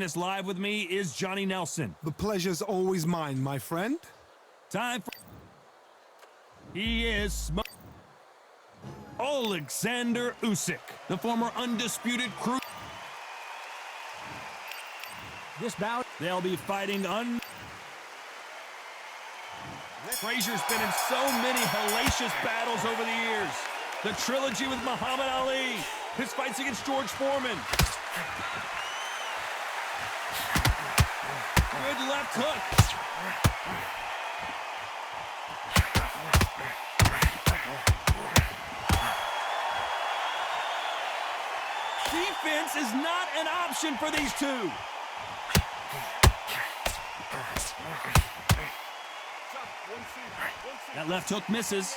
This live with me is Johnny Nelson. The pleasure's always mine, my friend. Time for... He is Alexander Usyk, the former undisputed crew. This bout, they'll be fighting Frazier's been in so many hellacious battles over the years. The trilogy with Muhammad Ali, his fights against George Foreman. Good left hook. Defense is not an option for these two. That left hook misses.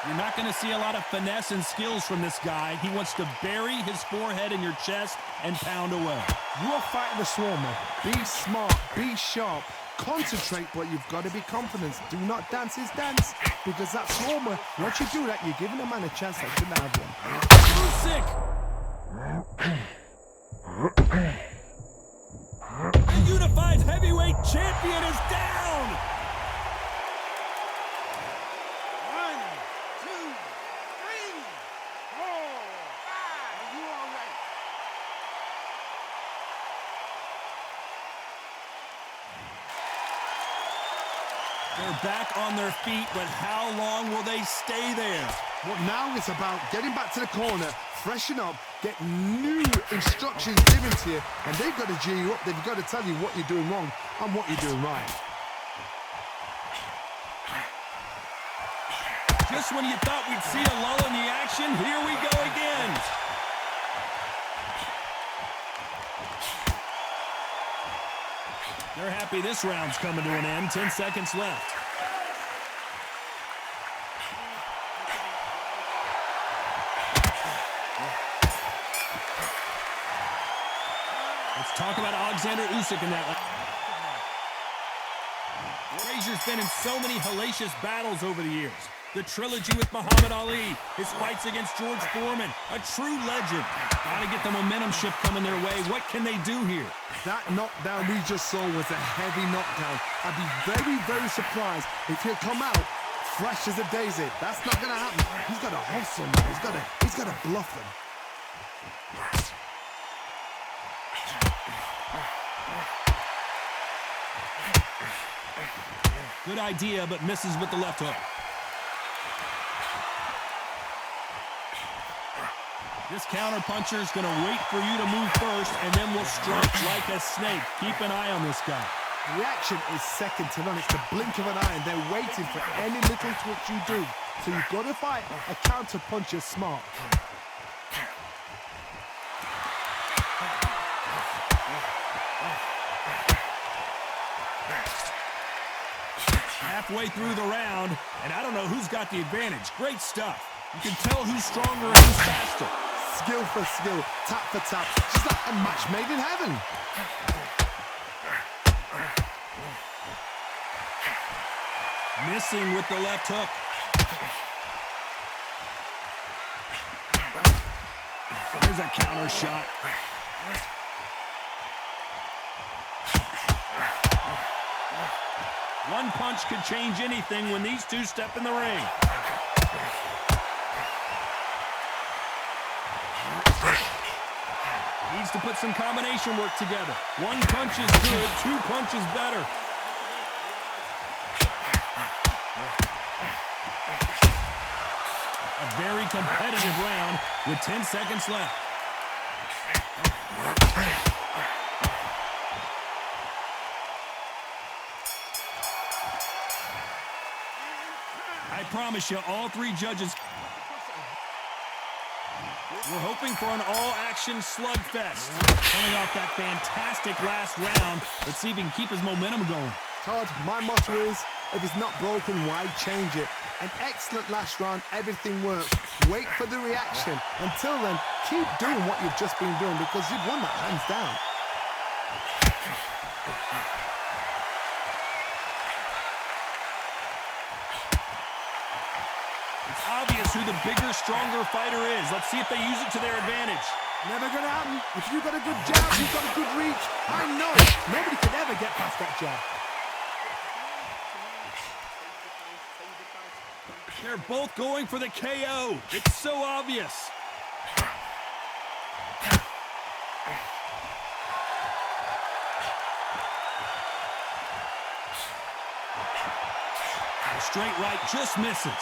You're not going to see a lot of finesse and skills from this guy. He wants to bury his forehead in your chest and pound away. You're fighting the Swarmer. Be smart, be sharp, concentrate, but you've got to be confident. Do not dance his dance, because that Swarmer, once you do that, you're giving a man a chance that shouldn't have one. Usyk! The unified heavyweight champion is down! They're back on their feet, but how long will they stay there? Well, now it's about getting back to the corner, freshen up, get new instructions given to you, and they've got to G you up. They've got to tell you what you're doing wrong and what you're doing right. Just when you thought we'd see a lull in the action, here we go again. They're happy this round's coming to an end. 10 seconds left. Let's talk about Alexander Usyk in that one. Frazier's been in so many hellacious battles over the years. The trilogy with Muhammad Ali, his fights against George Foreman, a true legend. Got to get the momentum shift coming their way. What can they do here? That knockdown we just saw was a heavy knockdown. I'd be very, very surprised if he'll come out fresh as a daisy. That's not going to happen. He's got to hustle now. He's got to bluff them. Good idea, but misses with the left hook. This counter-puncher is going to wait for you to move first, and then will strike like a snake. Keep an eye on this guy. Reaction is second to none. It's the blink of an eye, and they're waiting for any little twitch you do. So you've got to fight a counter-puncher smart. Halfway through the round, and I don't know who's got the advantage. Great stuff. You can tell who's stronger and who's faster. Skill for skill, tap for tap. Just like a match made in heaven. Missing with the left hook. There's a counter shot. One punch could change anything when these two step in the ring. Needs to put some combination work together. One punch is good, two punches better. A very competitive round with 10 seconds left. I promise you, all three judges... We're hoping for an all-action slugfest. Coming off that fantastic last round, let's see if he can keep his momentum going. Todd, my motto is, if it's not broken, why change it? An excellent last round, everything works. Wait for the reaction. Until then, keep doing what you've just been doing, because you've won that hands down. It's obvious who the bigger, stronger fighter is. Let's see if they use it to their advantage. Never gonna happen. If you've got a good jab, you've got a good reach. I know nobody could ever get past that jab. They're both going for the KO. It's so obvious. A straight right just misses.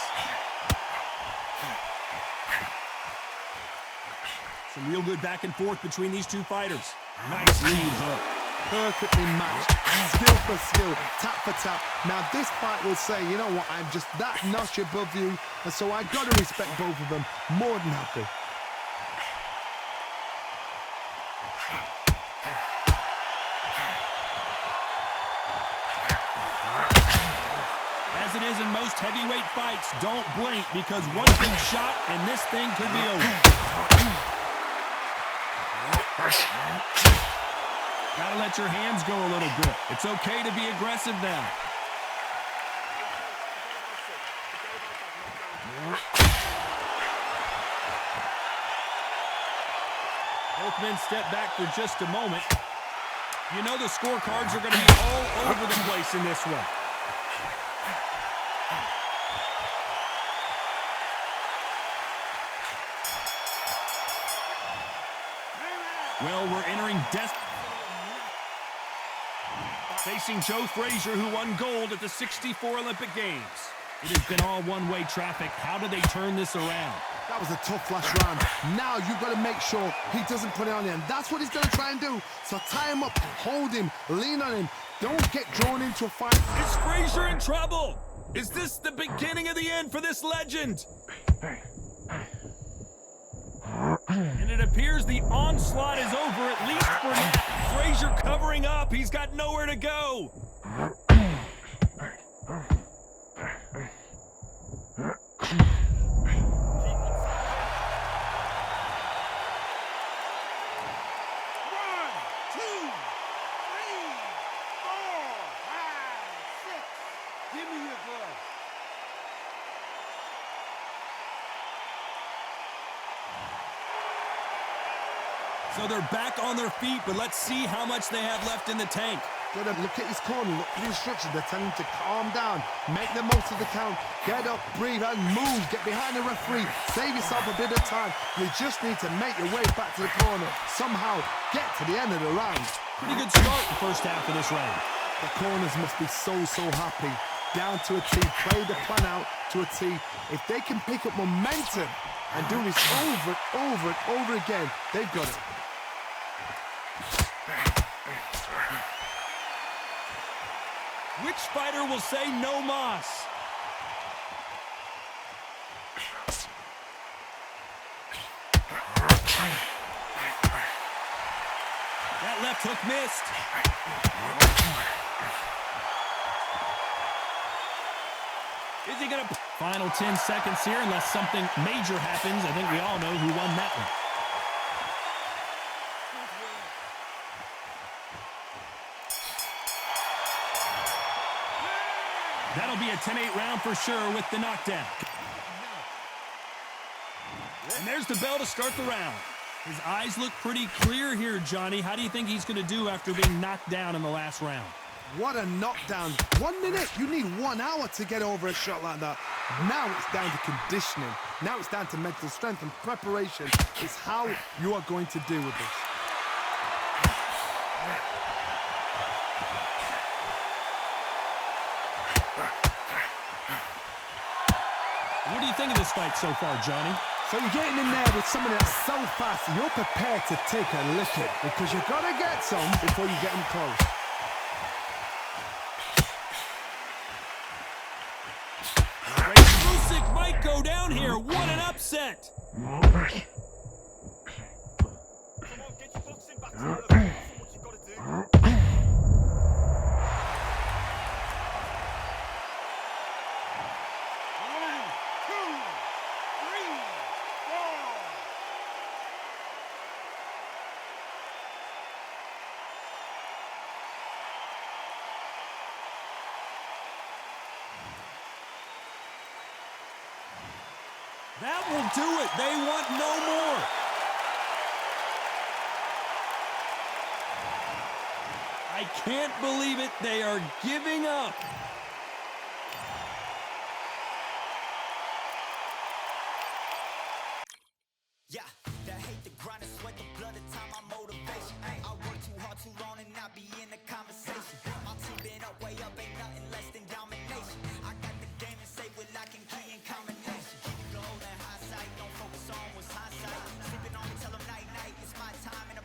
Some real good back and forth between these two fighters. Nice lead hook. Perfectly matched. Skill for skill, tap for tap. Now this fight will say, you know what, I'm just that notch above you, and so I got to respect both of them. More than happy. As it is in most heavyweight fights, don't blink because one big shot and this thing could be over. Gotta let your hands go a little bit. It's okay to be aggressive now. Both men step back for just a moment. You know the scorecards are going to be all over the place in this one. Well, we're entering facing Joe Frazier, who won gold at the '64 Olympic Games. It has been all one-way traffic. How do they turn this around? That was a tough last round. Now you've got to make sure he doesn't put it on you, and that's what he's going to try and do. So tie him up, hold him, lean on him. Don't get drawn into a fight. Is Frazier in trouble? Is this the beginning of the end for this legend? And it appears the onslaught is over, at least for now. Frazier covering up. He's got nowhere to go. So they're back on their feet, but let's see how much they have left in the tank. Got to look at his corner, look at the instructions. They're telling him to calm down, make the most of the count, get up, breathe, and move. Get behind the referee, save yourself a bit of time. You just need to make your way back to the corner. Somehow get to the end of the round. Pretty good start the first half of this round. The corners must be so happy. Down to a T, play the plan out to a T. If they can pick up momentum and do this over and over again, they've got it. Which fighter will say no mas? That left hook missed. Is he gonna... Final 10 seconds here, unless something major happens. I think we all know who won that one. That'll be a 10-8 round for sure with the knockdown. And there's the bell to start the round. His eyes look pretty clear here, Johnny. How do you think he's going to do after being knocked down in the last round? What a knockdown. 1 minute. You need 1 hour to get over a shot like that. Now it's down to conditioning. Now it's down to mental strength and preparation. It's how you are going to deal with this. What do you think of this fight so far, Johnny? So you're getting in there with someone that's so fast, you're prepared to take a licking because you've got to get some before you get them close. Usyk might go down here. What an upset! Come on, get your boxing back together. That's what you've got to do. That will do it. They want no more. I can't believe it. They are giving up. Yeah, that hate, the grind, the sweat, the blood, the time, my motivation. I work too hard, too long, and not be in the